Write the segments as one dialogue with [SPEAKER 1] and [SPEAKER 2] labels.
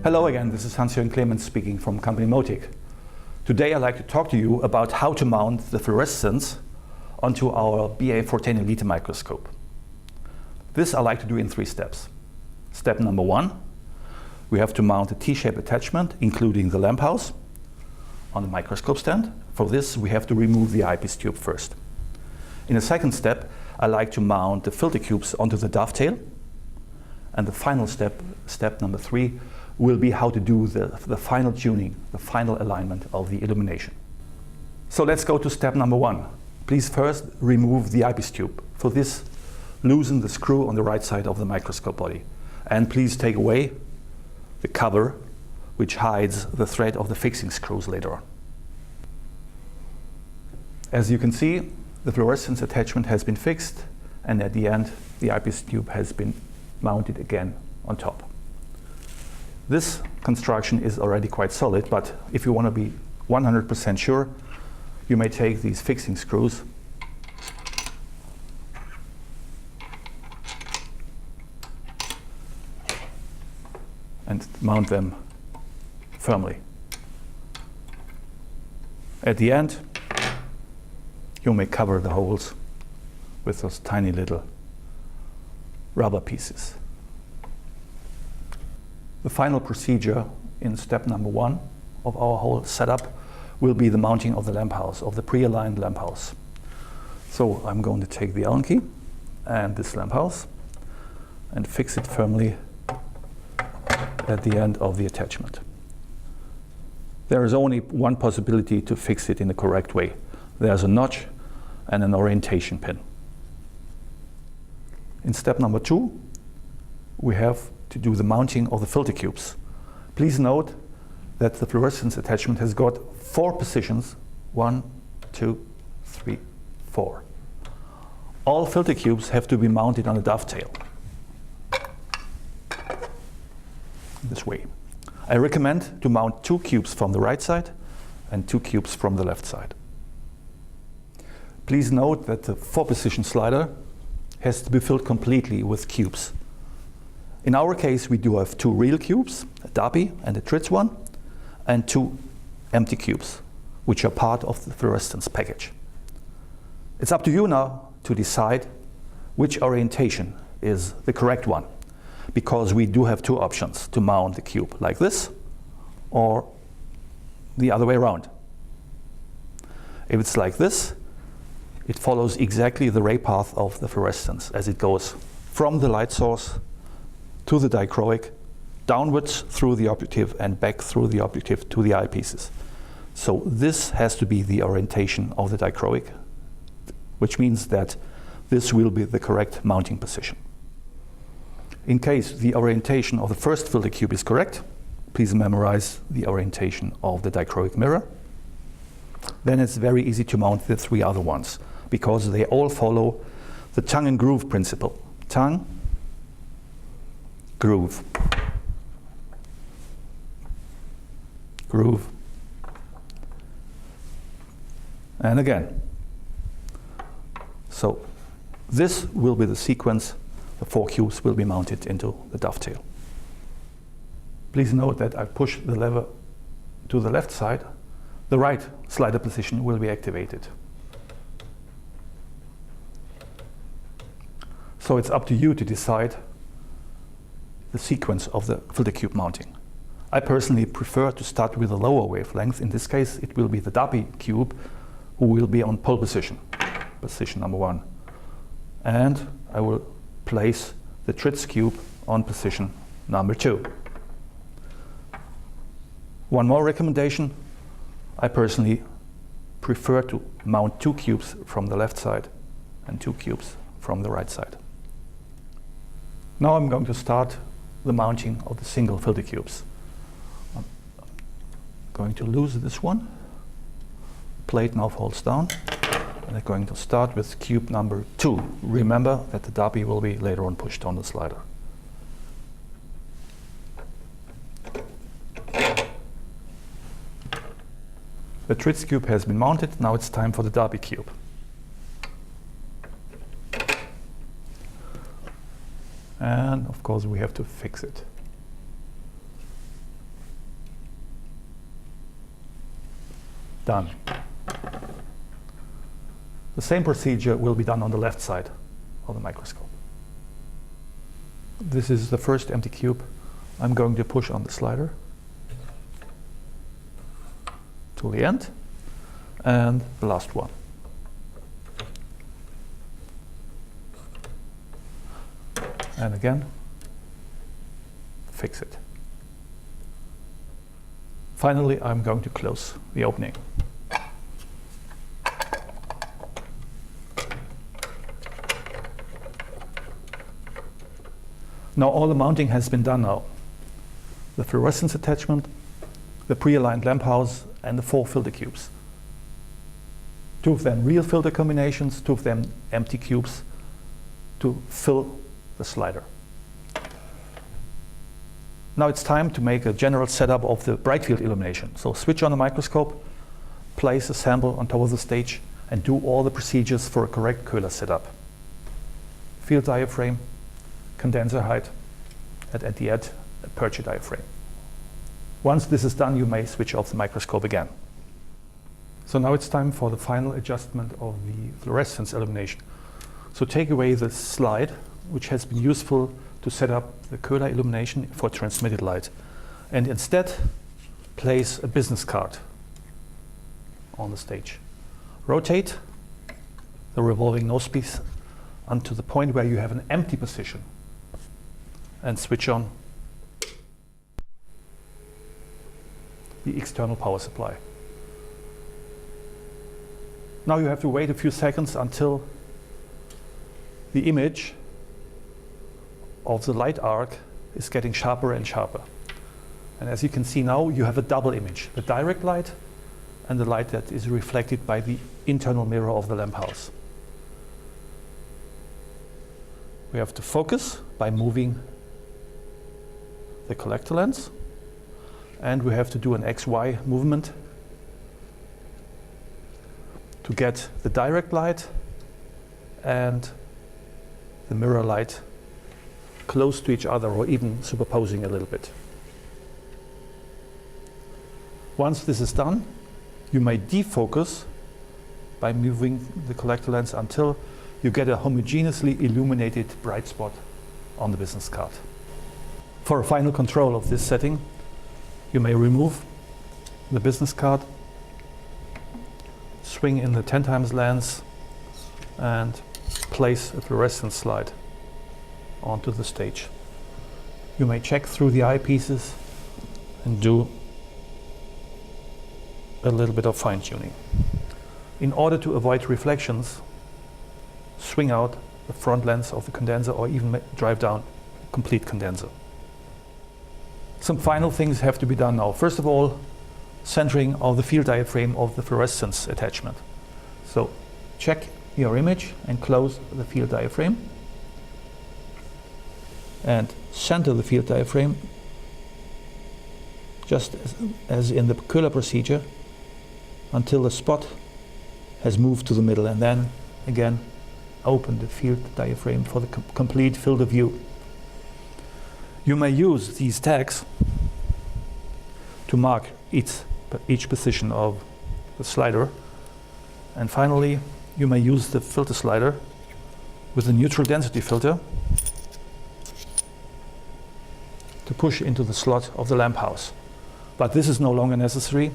[SPEAKER 1] Hello again, this is Hans-Jürgen Clemens speaking from company Motic. Today I'd like to talk to you about how to mount the fluorescence onto our BA410E liter microscope. This I like to do in 3 steps. Step number 1, we have to mount a T-shaped attachment, including the lamp house, on the microscope stand. For this we have to remove the eyepiece tube first. In the second step, I like to mount the filter cubes onto the dovetail. And the final step, step number 3, will be how to do the final tuning, the final alignment of the illumination. So let's go to step number 1. Please first remove the eyepiece tube. For this, loosen the screw on the right side of the microscope body. And please take away the cover which hides the thread of the fixing screws later on. As you can see, the fluorescence attachment has been fixed, and at the end the eyepiece tube has been mounted again on top. This construction is already quite solid, but if you want to be 100% sure, you may take these fixing screws and mount them firmly. At the end, you may cover the holes with those tiny little rubber pieces. The final procedure in step number 1 of our whole setup will be the mounting of the lamp house, of the pre-aligned lamp house. So I'm going to take the Allen key and this lamp house and fix it firmly at the end of the attachment. There is only one possibility to fix it in the correct way. There's a notch and an orientation pin. In step number 2, we have to do the mounting of the filter cubes. Please note that the fluorescence attachment has got 4 positions. 1, 2, 3, 4. All filter cubes have to be mounted on a dovetail. This way. I recommend to mount 2 cubes from the right side and 2 cubes from the left side. Please note that the 4-position slider has to be filled completely with cubes. In our case, we do have 2 real cubes, a Darby and a Tritz one, and 2 empty cubes, which are part of the fluorescence package. It's up to you now to decide which orientation is the correct one, because we do have 2 options to mount the cube, like this or the other way around. If it's like this, it follows exactly the ray path of the fluorescence as it goes from the light source to the dichroic, downwards through the objective and back through the objective to the eyepieces. So this has to be the orientation of the dichroic, which means that this will be the correct mounting position. In case the orientation of the first filter cube is correct, please memorize the orientation of the dichroic mirror. Then it's very easy to mount the 3 other ones, because they all follow the tongue and groove principle. Tongue, groove, groove, and again. So this will be the sequence. The 4 cubes will be mounted into the dovetail. Please note that I push the lever to the left side. The right slider position will be activated. So it's up to you to decide the sequence of the filter cube mounting. I personally prefer to start with a lower wavelength. In this case, it will be the Darby cube who will be on pole position, position number 1. And I will place the Tritz cube on position number 2. One more recommendation. I personally prefer to mount 2 cubes from the left side and 2 cubes from the right side. Now I'm going to start the mounting of the single filter cubes. I'm going to lose this one. Plate now falls down. And I'm going to start with cube number 2. Remember that the Darby will be later on pushed on the slider. The Tritz cube has been mounted. Now it's time for the Darby cube. And of course we have to fix it. Done. The same procedure will be done on the left side of the microscope. This is the first empty cube. I'm going to push on the slider to the end, and the last one. And again, fix it. Finally, I'm going to close the opening. Now all the mounting has been done now. The fluorescence attachment, the pre-aligned lamp house, and the 4 filter cubes. 2 of them real filter combinations, 2 of them empty cubes to fill the slider. Now it's time to make a general setup of the bright field illumination. So switch on the microscope, place a sample on top of the stage, and do all the procedures for a correct Köhler setup. Field diaphragm, condenser height, and at the end, a aperture diaphragm. Once this is done, you may switch off the microscope again. So now it's time for the final adjustment of the fluorescence illumination. So take away the slide, which has been useful to set up the Köhler illumination for transmitted light, and instead place a business card on the stage. Rotate the revolving nosepiece unto the point where you have an empty position, and switch on the external power supply. Now you have to wait a few seconds until the image of the light arc is getting sharper and sharper. And as you can see now, you have a double image, the direct light and the light that is reflected by the internal mirror of the lamp house. We have to focus by moving the collector lens, and we have to do an XY movement to get the direct light and the mirror light close to each other, or even superposing a little bit. Once this is done, you may defocus by moving the collector lens until you get a homogeneously illuminated bright spot on the business card. For a final control of this setting, you may remove the business card, swing in the 10 times lens, and place a fluorescence slide onto the stage. You may check through the eyepieces and do a little bit of fine-tuning. In order to avoid reflections, swing out the front lens of the condenser, or even drive down a complete condenser. Some final things have to be done now. First of all, centering of the field diaphragm of the fluorescence attachment. So check your image and close the field diaphragm, and center the field diaphragm just as in the Köhler procedure until the spot has moved to the middle, and then again open the field diaphragm for the complete field of view. You may use these tags to mark each position of the slider, and finally you may use the filter slider with a neutral density filter to push into the slot of the lamp house. But this is no longer necessary,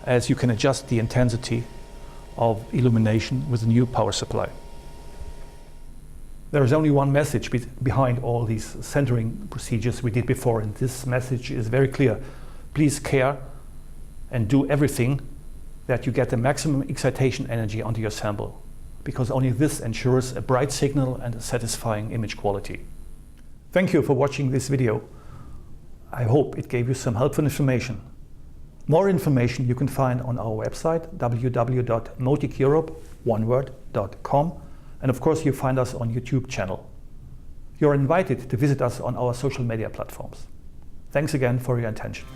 [SPEAKER 1] as you can adjust the intensity of illumination with a new power supply. There is only one message behind all these centering procedures we did before, and this message is very clear. Please care and do everything that you get the maximum excitation energy onto your sample, because only this ensures a bright signal and a satisfying image quality. Thank you for watching this video. I hope it gave you some helpful information. More information you can find on our website www.moticeurope.com, and of course you find us on YouTube channel. You're invited to visit us on our social media platforms. Thanks again for your attention.